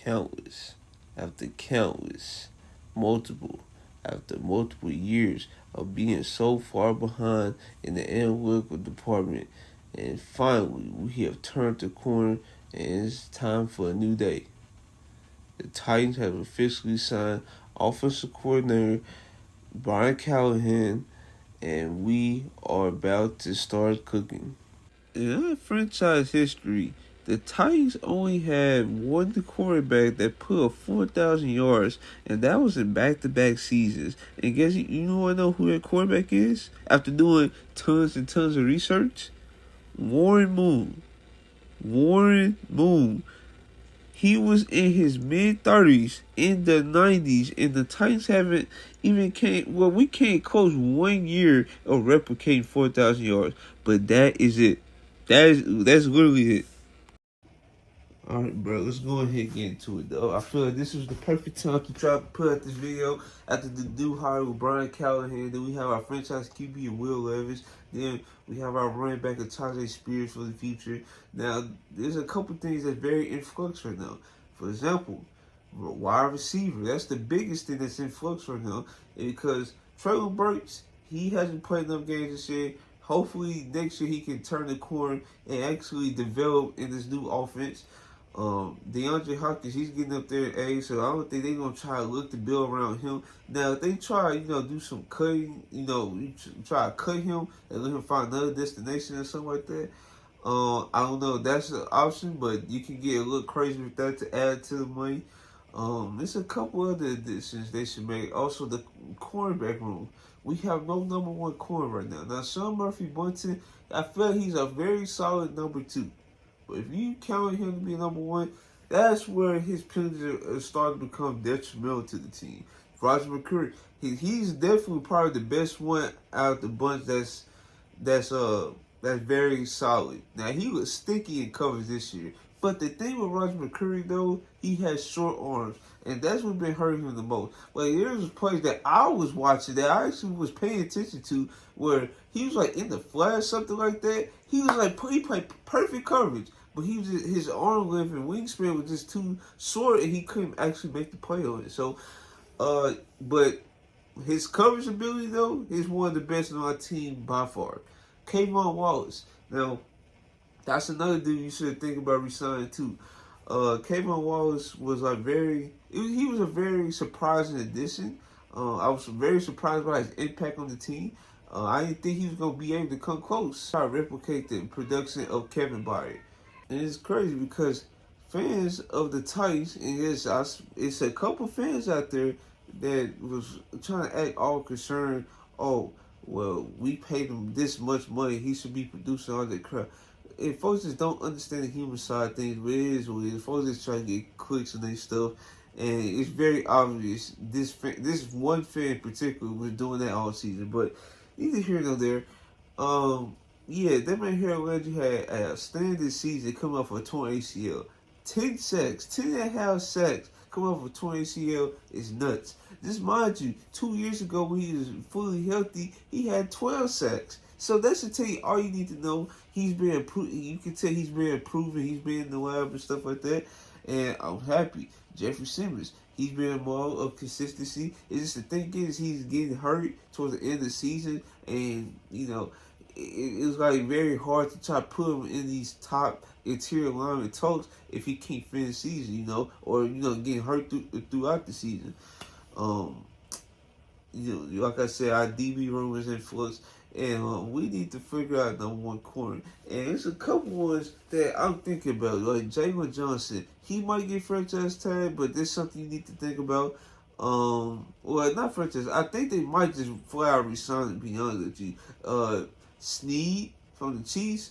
countless, multiple, after multiple years of being so far behind in the analytical department. And finally, we have turned the corner and it's time for a new day. The Titans have officially signed offensive coordinator Brian Callahan, and we are about to start cooking. In our franchise history, the Titans only had one quarterback that put up 4,000 yards, and that was in back-to-back seasons. And guess you know who that quarterback is? After doing tons and tons of research, Warren Moon. Warren Moon. He was in his mid-30s in the 90s, and the Titans haven't even we came close 1 year of replicating 4,000 yards, but that is it. That's literally it. All right, bro. Let's go ahead and get into it, though. I feel like this was the perfect time to try to put out this video after the new hire with Brian Callahan. Then we have our franchise QB and Will Levis. Then we have our running back of Tajay Spears for the future. Now, there's a couple things that's very in flux right now. For example, wide receiver. That's the biggest thing that's in flux right now because Traylon Burks, he hasn't played enough games this year. Hopefully next year he can turn the corner and actually develop in this new offense. DeAndre Hopkins, he's getting up there in age, so I don't think they're going to try to look to build around him. Now, if they try, do some cutting, try to cut him and let him find another destination or something like that, I don't know if that's an option, but you can get a little crazy with that to add to the money. There's a couple other additions they should make. Also, the cornerback room. We have no number one corner right now. Now, Sean Murphy-Bunting, I feel like he's a very solid number two. But if you count him to be number one, that's where his penalties are starting to become detrimental to the team. Roger McCurry, he's definitely probably the best one out of the bunch that's very solid. Now, he was sticky in coverage this year. But the thing with Roger McCurry, though, he has short arms. And that's what's been hurting him the most. Like, there's plays that I was watching that I actually was paying attention to where he was, like, in the flash, something like that. He was, like, he played perfect coverage. But his arm length and wingspan was just too short, and he couldn't actually make the play on it. So, but his coverage ability, though, is one of the best on our team by far. Kayvon Wallace. Now, that's another dude you should think about resigning too. Kayvon Wallace was he was a very surprising addition. I was very surprised by his impact on the team. I didn't think he was going to be able to come close. Try to replicate the production of Kevin Byard. And it's crazy because fans of the Titans, and it's a couple fans out there that was trying to act all concerned. Oh, well, we paid him this much money. He should be producing all that crap. If folks just don't understand the human side of things, but it is what it is. Folks just try to get clicks and their stuff. And it's very obvious this one fan in particular was doing that all season. But neither here nor there. Yeah, that man Harold Landry had a outstanding season coming off of a torn ACL. 10 sacks, 10 and a half sacks coming off of a torn ACL is nuts. Just mind you, 2 years ago when he was fully healthy, he had 12 sacks. So that should tell you all you need to know. He's been improving. You can tell he's been improving. He's been in the lab and stuff like that. And I'm happy. Jeffrey Simmons, he's been more of consistency. It's just the thing is he's getting hurt towards the end of the season. And, it was like very hard to try to put him in these top interior lineman talks if he can't finish the season, or getting hurt throughout the season. Like I said, our DB room is in flux, and we need to figure out number one corner. And there's a couple ones that I'm thinking about, like Jalen Johnson. He might get franchise tag, but there's something you need to think about. Well, not franchise. I think they might just flat out resign him, to be honest with you. Snead from the Chiefs,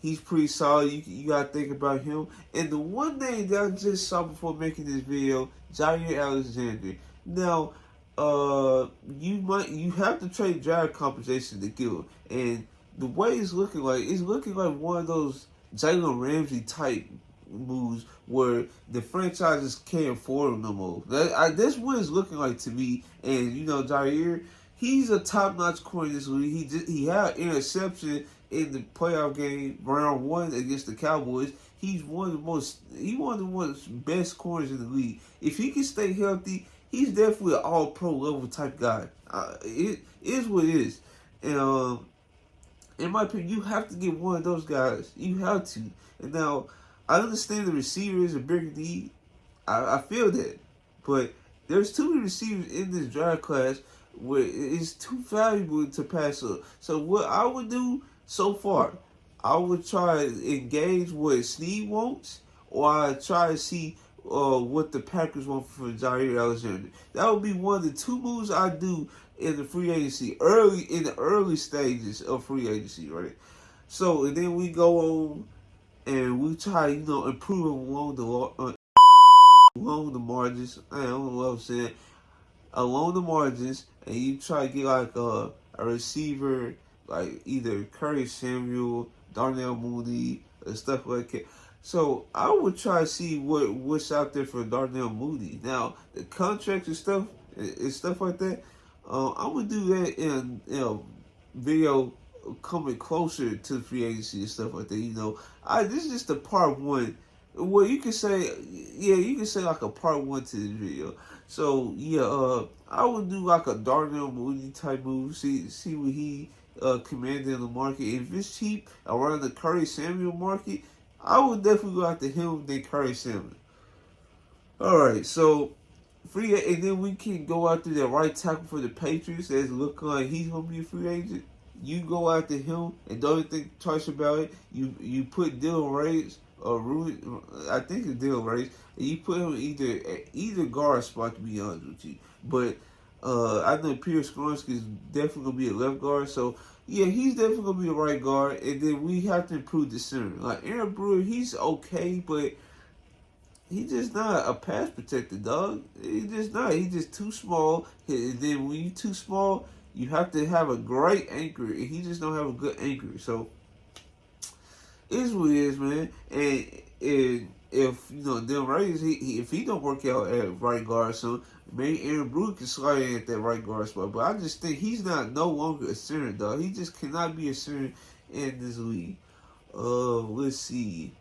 he's pretty solid. You gotta think about him. And the one name that I just saw before making this video, Jair Alexander. Now, you have to trade draft compensation to kill him. And the way it's looking like one of those Jalen Ramsey type moves where the franchises can't afford him no more. That's what it's looking like to me. And Jair, he's a top-notch corner in this league. He had an interception in the playoff game, round 1 against the Cowboys. he's one of the most best corners in the league. If he can stay healthy, he's definitely an all pro level type guy. It is what it is. And in my opinion, you have to get one of those guys. You have to. And now, I understand the receiver is a bigger need. I feel that. But there's too many receivers in this draft class where it's too valuable to pass up. So what I would do so far, I would try to engage what Snead wants, or I try to see what the Packers want for Jair Alexander. That would be one of the two moves I do in the free agency, in the early stages of free agency, right? So and then we go on and we try, improve along the margins. I don't know what I'm saying. Along the margins, and you try to get like a receiver, like either Curry Samuel, Darnell Mooney, and stuff like that. So I would try to see what's out there for Darnell Mooney. Now the contracts and stuff like that. I would do that in video coming closer to the free agency and stuff like that. This is just a part one. Well, you can say, like a part one to this video. So I would do like a Darnell Mooney type move. See what he commanded in the market. If it's cheap around the Curry Samuel market, I would definitely go after him than Curry Samuel. All right, so and then we can go after the right tackle for the Patriots. That's looking like he's gonna be a free agent. You go after him and don't think twice about it. You put Dylan Reyes or I think it's Dylan Reyes, and you put him either guard spot, to be honest with you. But I know Pierce Skoronsky is definitely gonna be a left guard, so yeah, he's definitely gonna be a right guard. And then we have to improve the center. Like Aaron Brewer, he's okay, but he's just not a pass protector, dog. He's just not. He's just too small. And then when you're too small, you have to have a great anchor, and he just don't have a good anchor. So it is what it is, man. And if Dylan Reyes, if he don't work out at right guard, so maybe Aaron Brewer can slide in at that right guard spot. But I just think he's no longer a center, dog. He just cannot be a center in this league. Let's see.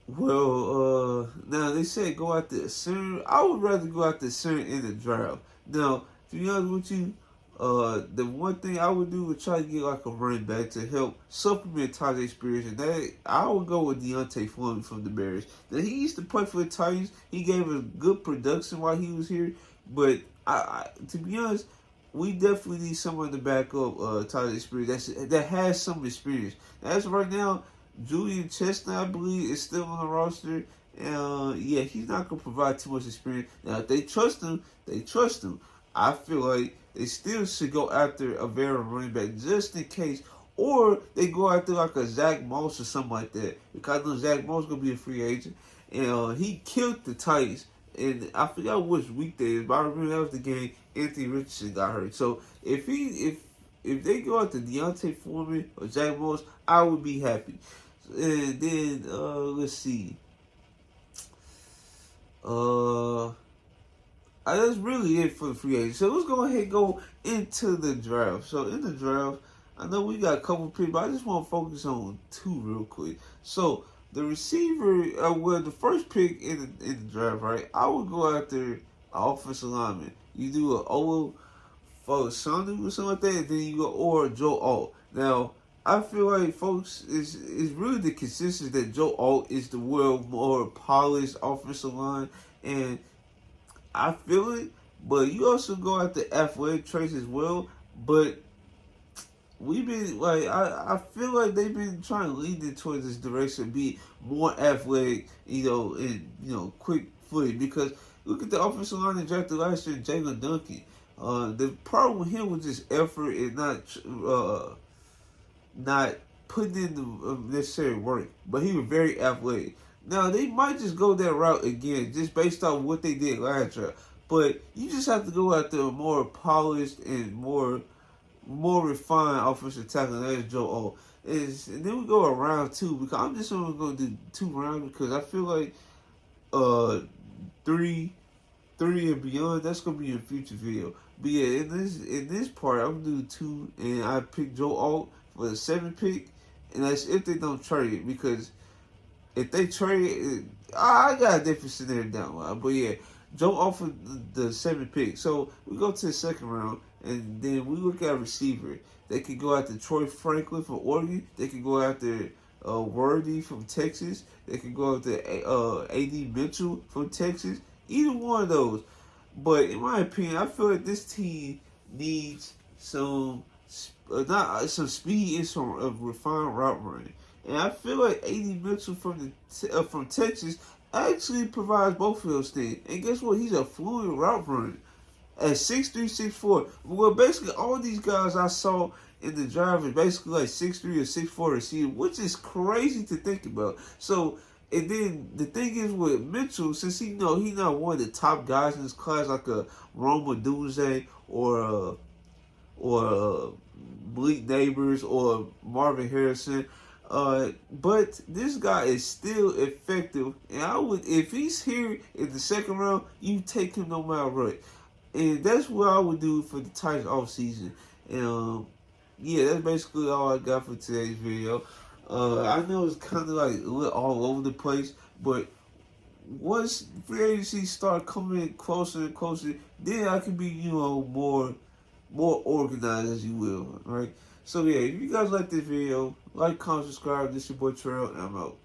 Well, now they said go out the center. I would rather go out the center in the draft. Now, to be honest with you, the one thing I would do would try to get like a running back to help supplement Tajay's experience, and that I would go with Deontay Foreman from the Bears. Now, he used to play for the Titans. He gave us good production while he was here, but to be honest, we definitely need someone to back up Tajay's experience that has some experience. As of right now, Julian Chestnut, I believe, is still on the roster. He's not going to provide too much experience. Now, if they trust him, they trust him. I feel like they still should go after a veteran running back just in case. Or they go after like a Zach Moss or something like that. Because I know Zach Moss is going to be a free agent. And he killed the Titans. And I forgot which week that is, but I remember that was the game Anthony Richardson got hurt. So if they go after Deontay Foreman or Zach Moss, I would be happy. And then let's see. That's really it for the free agent. So let's go ahead and go into the draft. So in the draft, I know we got a couple picks, but I just want to focus on two real quick. So the receiver, the first pick in the draft, right? I would go after offensive lineman. You do an Olu Fosanu or something like that, and then you go or Joe Alt. Now, I feel like, folks, is really the consensus that Joe Alt is the world more polished offensive line, and I feel it. But you also go at the athletic traits as well. But we've been I feel like they've been trying to lead it towards this direction, be more athletic, and quick footed. Because look at the offensive line they drafted last year, Jalen Duncan. The problem with him was just effort and not putting in the necessary work, but he was very athletic. Now, they might just go that route again, just based on what they did last year. But you just have to go after a more polished and more refined offensive tackle. That's Joe O. And then we go around two, because I'm just only going to do 2 rounds, because I feel like three and beyond, that's going to be a future video. But yeah, in this part, I'm going to do 2, and I picked Joe Alt for the 7th pick, and that's if they don't trade it, because if they trade, I got a different scenario down the line. But yeah, Joe offered the 7th pick. So we go to the second round, and then we look at receiver. They could go after Troy Franklin from Oregon. They could go after Worthy from Texas. They could go after A.D. Mitchell from Texas. Either one of those. But in my opinion, I feel like this team needs some not some speed and some refined route running. And I feel like A.D. Mitchell from Texas actually provides both of those things. And guess what? He's a fluid route runner at 6'3", 6'4". Well, basically all these guys I saw in the draft is basically like 6'3" or 6'4" receiver, which is crazy to think about. So, and then the thing is with Mitchell, since he he's not one of the top guys in his class like a Roma Dunze or Bleak Neighbors or Marvin Harrison. But this guy is still effective, and I would, if he's here in the second round, you take him no matter what. And that's what I would do for the Titans off season. And yeah, that's basically all I got for today's video. I know it's kind of like a little all over the place, but once free agency start coming closer and closer, then I can be more organized, as you will, right? So yeah, if you guys like this video, like, comment, subscribe. This is your boy Terrell, and I'm out.